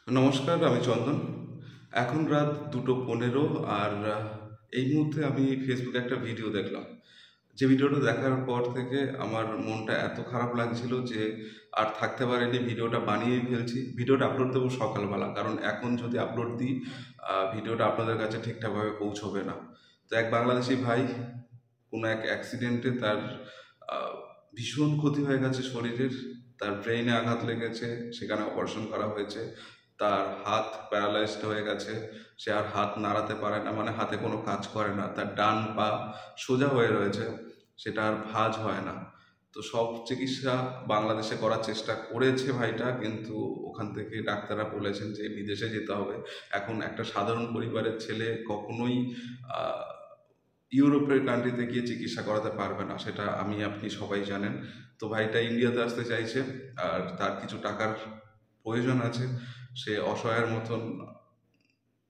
নমস্কার, আমি চন্দন। এখন রাত 2:15 আর এই মুহূর্তে আমি ফেসবুকে একটা ভিডিও দেখলাম। যে ভিডিওটা দেখার পর থেকে আমার মনটা এত খারাপ লাগছিল যে আর থাকতে পারিনি, ভিডিওটা বানিয়েই ফেলছি। ভিডিওটা আপলোড দেবো সকালবেলা, কারণ এখন যদি আপলোড দিই ভিডিওটা আপনাদের কাছে ঠিকঠাকভাবে পৌঁছবে না। তো এক বাংলাদেশি ভাই কোনো এক অ্যাক্সিডেন্টে তার আহ, ভীষণ ক্ষতি হয়ে গেছে শরীরের। তার ব্রেইনে আঘাত লেগেছে, সেখানে অপারেশন করা হয়েছে। তার হাত প্যারালাইজড হয়ে গেছে, সে আর হাত নাড়াতে পারে না, মানে হাতে কোনো কাজ করে না। তার ডান পা সোজা হয়ে রয়েছে, সেটা আর ভাঁজ হয় না। তো সব চিকিৎসা বাংলাদেশে করার চেষ্টা করেছে ভাইটা, কিন্তু ওখান থেকে ডাক্তাররা বলেছেন যে বিদেশে যেতে হবে। এখন একটা সাধারণ পরিবারের ছেলে কখনোই আহ, ইউরোপের কান্ট্রিতে গিয়ে চিকিৎসা করাতে পারবে না, সেটা আমি আপনি সবাই জানেন। তো ভাইটা ইন্ডিয়াতে আসতে চাইছে, আর তার কিছু টাকার প্রয়োজন আছে। সে অসহায়ের মতন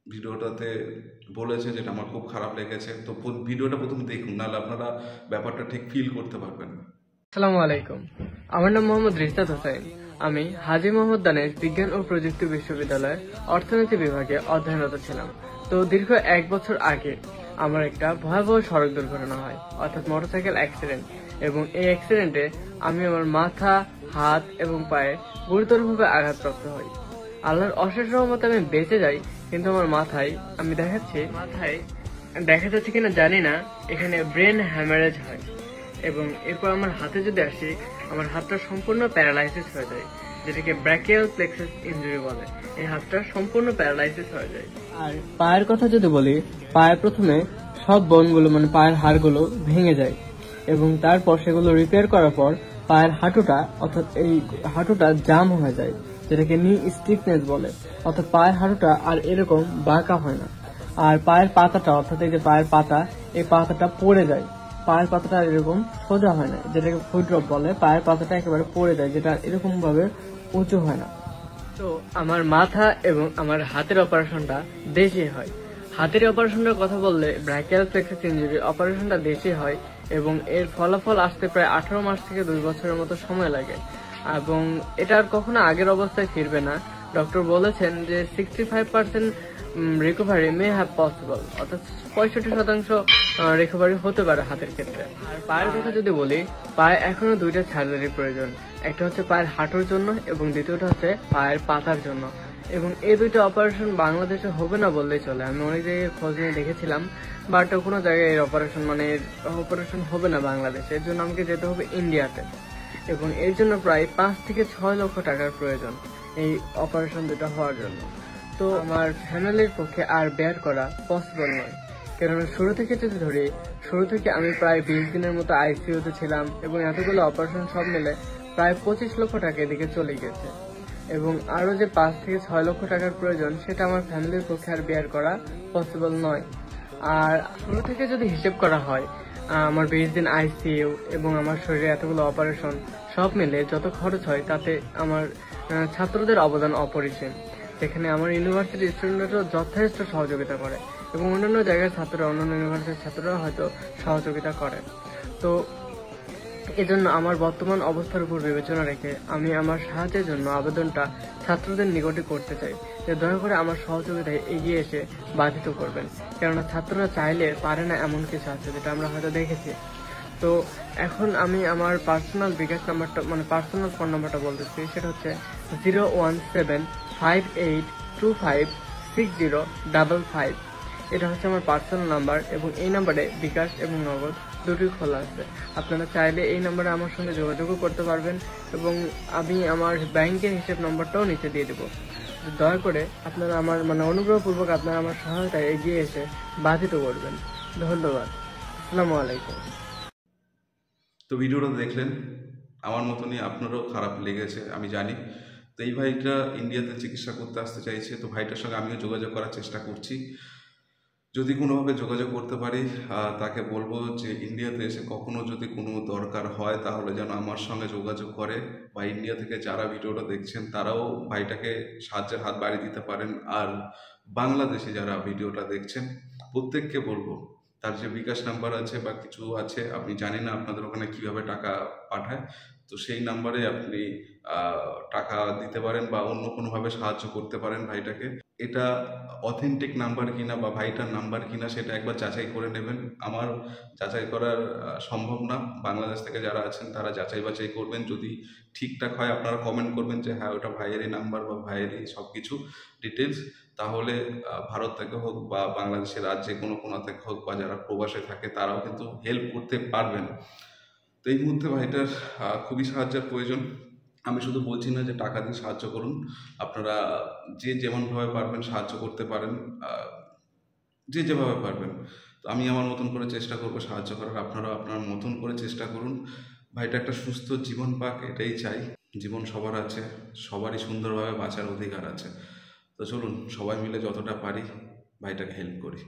ভিডিওটাতে বলেছে, যেটা আমার খুব খারাপ লেগেছে। তো ভিডিওটা প্রথম দেখুন, নাহলে আপনারা ব্যাপারটা ঠিক ফিল করতে পারবেন না। আসসালামু আলাইকুম। আমার নাম মোহাম্মদ রিশাদ হোসেন। আমি হাজী মোহাম্মদ দানেশ বিজ্ঞান ও প্রযুক্তি বিশ্ববিদ্যালয়ের অর্থনীতি বিভাগে অধ্যয়নরত ছিলাম। তো দীর্ঘ 1 বছর আগে আমার একটা ভয়াবহ সড়ক দুর্ঘটনা হয়, অর্থাৎ মোটরসাইকেল অ্যাক্সিডেন্ট। এবং এই অ্যাক্সিডেন্টে আমি আমার মাথা, হাত এবং পায়ে গুরুতরভাবে আঘাতপ্রাপ্ত হই। আল্লাহর অশেষ রহমতে আমি বেঁচে যাই, কিন্তু আমার মাথায় দেখা যাচ্ছে কিনা জানি না, এখানে ব্রেন হ্যামারেজ হয়। এবং এরপর আমার হাতে যদি আসি, আমার হাতটা সম্পূর্ণ প্যারালাইসিস হয়ে যায়, যেটাকে ব্র্যাকিয়াল প্লেক্সাস ইনজুরি বলে। এই হাতটা সম্পূর্ণ প্যারালাইসিস হয়ে যায়। আর পায়ের কথা যদি বলি, পায়ের প্রথমে সব বোনগুলো মানে পায়ের হাড়গুলো ভেঙে যায়, এবং তারপর সেগুলো রিপেয়ার করার পর পায়ের হাঁটুটা অর্থাৎ এই হাঁটুটা জাম হয়ে যায়, যেটাকে নি স্টিফনেস বলে। অর্থাৎ পায়ের হাঁটুটা আর এরকম বাঁকা হয় না। আর পায়ের পাতাটা অর্থাৎ এই যে পায়ের পাতা, এই পাতাটা পড়ে যায়। পায়ের পাতাটা এরকম সোজা হয় না, যেটাকে ফুট ড্রপ বলে। পায়ের পাতাটা একেবারে পড়ে যায়, যেটা এরকম ভাবে উঁচু হয় না। তো আমার মাথা এবং আমার হাতের অপারেশনটা দেশে হয়। হাতের অপারেশনটার কথা বললে, ব্র্যাকিয়াল প্লেক্সাস ইনজুরি অপারেশনটা দেশে হয়, এবং এর ফলাফল আসতে প্রায় 18 মাস থেকে 2 বছরের মতো সময় লাগে। এবং এটা আর কখনো আগের অবস্থায় ফিরবে না। ডক্টর বলেছেন যে 65% রিকভারি মে হ্যাভ পসিবল, অর্থাৎ 65% রিকভারি হতে পারে হাতের ক্ষেত্রে। আর পায়ের কথা যদি বলি, পায়ে এখনো 2টা সার্জারির প্রয়োজন। একটা হচ্ছে পায়ের হাঁটুর জন্য এবং দ্বিতীয়টা হচ্ছে পায়ের পাতার জন্য। এবং এই 2টা অপারেশন বাংলাদেশে হবে না বললেই চলে। আমি অনেক জায়গায় খোঁজ নিয়ে দেখেছিলাম, বাট কোনো জায়গায় এর অপারেশন হবে না বাংলাদেশে। এর জন্য আমাকে যেতে হবে ইন্ডিয়াতে, এবং এর জন্য প্রায় 5 থেকে 6 লক্ষ টাকার প্রয়োজন এই অপারেশন দুটো হওয়ার জন্য। তো আমার ফ্যামিলির পক্ষে আর বেয়ার করা পসিবল নয়। কেননা শুরু থেকে যদি ধরি, শুরু থেকে আমি প্রায় 20 দিনের মতো আইসিইউতে ছিলাম, এবং এতগুলো অপারেশন সব মিলে প্রায় 25 লক্ষ টাকা এদিকে চলে গেছে। এবং আরো যে 5 থেকে 6 লক্ষ টাকার প্রয়োজন, সেটা আমার ফ্যামিলির পক্ষে আর বেয়ার করা পসিবল নয়। আর শুরু থেকে যদি হিসেব করা হয়, আমার 20 দিন আইসিইউ এবং আমার শরীরে এতগুলো অপারেশন সব মিলে যত খরচ হয়, তাতে আমার ছাত্রদের অবদান অপরিসীম। যেখানে আমার ইউনিভার্সিটির স্টুডেন্টরাও যথেষ্ট সহযোগিতা করে, এবং অন্যান্য জায়গার ছাত্ররা, অন্যান্য ইউনিভার্সিটির ছাত্ররা হয়তো সহযোগিতা করে। তো এজন্য আমার বর্তমান অবস্থার উপর বিবেচনা রেখে আমি আমার সাহায্যের জন্য আবেদনটা ছাত্রদের নিকটে করতে চাই, যে দয়া করে আমার সহযোগিতায় এগিয়ে এসে বাধিত করবেন। কেননা ছাত্ররা চাইলে পারে না, এমন কিছু আছে যেটা আমরা হয়তো দেখেছি। তো এখন আমি আমার পার্সোনাল বিকাশ নাম্বারটা মানে পার্সোনাল ফোন নাম্বারটা বলতেছি, সেটা হচ্ছে 01758256055। এটা হচ্ছে আমার পার্সোনাল নাম্বার, এবং এই নাম্বারে বিকাশ এবং নগদ দুটোই খোলা আছে। আপনারা চাইলে এই নাম্বারে আমার সঙ্গে যোগাযোগও করতে পারবেন, এবং আমি আমার ব্যাংকের হিসেব নম্বরটাও নিচে দিয়ে দেবো। দয়া করে আপনারা আমার অনুগ্রহপূর্বক আপনারা আমার সহায়তায় এগিয়ে এসে বাধিত করবেন। ধন্যবাদ। আসসালামু আলাইকুম। তো ভিডিওটা দেখলেন, আমার মতনই আপনারও খারাপ লেগেছে আমি জানি। তো এই ভাইটা ইন্ডিয়াতে চিকিৎসা করতে আসতে চাইছে, তো ভাইটার সঙ্গে আমিও যোগাযোগ করার চেষ্টা করছি। যদি কোনোভাবে যোগাযোগ করতে পারি, তাকে বলবো যে ইন্ডিয়াতে এসে কখনো যদি কোনো দরকার হয়, তাহলে যেন আমার সঙ্গে যোগাযোগ করে। বা ইন্ডিয়া থেকে যারা ভিডিওটা দেখছেন, তারাও ভাইটাকে সাহায্যের হাত বাড়িয়ে দিতে পারেন। আর বাংলাদেশে যারা ভিডিওটা দেখছেন, প্রত্যেককে বলবো, তার যে বিকাশ নাম্বার আছে বা কিছু আছে, আপনি জানি না আপনাদের ওখানে কিভাবে টাকা পাঠায়, তো সেই নাম্বারে আপনি টাকা দিতে পারেন বা অন্য কোনোভাবে সাহায্য করতে পারেন ভাইটাকে। এটা অথেন্টিক নাম্বার কিনা বা ভাইটার নাম্বার কিনা সেটা একবার যাচাই করে নেবেন। আমার যাচাই করার সম্ভব না, বাংলাদেশ থেকে যারা আছেন তারা যাচাই বাছাই করবেন। যদি ঠিকঠাক হয় আপনারা কমেন্ট করবেন যে হ্যাঁ ওটা ভাইয়েরই নাম্বার বা ভাইয়েরই সব কিছু ডিটেলস। তাহলে ভারত থেকে হোক বা বাংলাদেশের রাজ্যে কোনো কোনা থেকে হোক বা যারা প্রবাসে থাকে তারাও কিন্তু হেল্প করতে পারবেন। তো এই মুহূর্তে ভাইটার খুবই সাহায্যের প্রয়োজন। আমি শুধু বলছি না যে টাকা দিয়ে সাহায্য করুন, আপনারা যে যেমনভাবে পারবেন সাহায্য করতে পারেন, যে যেভাবে পারবেন। তো আমি আমার মতন করে চেষ্টা করবো সাহায্য করার, আপনারাও আপনার মতন করে চেষ্টা করুন। ভাইটা একটা সুস্থ জীবন পাক, এটাই চাই। জীবন সবার আছে, সবারই সুন্দরভাবে বাঁচার অধিকার আছে। তো চলুন সবাই মিলে যতটা পারি ভাইটাকে হেল্প করি।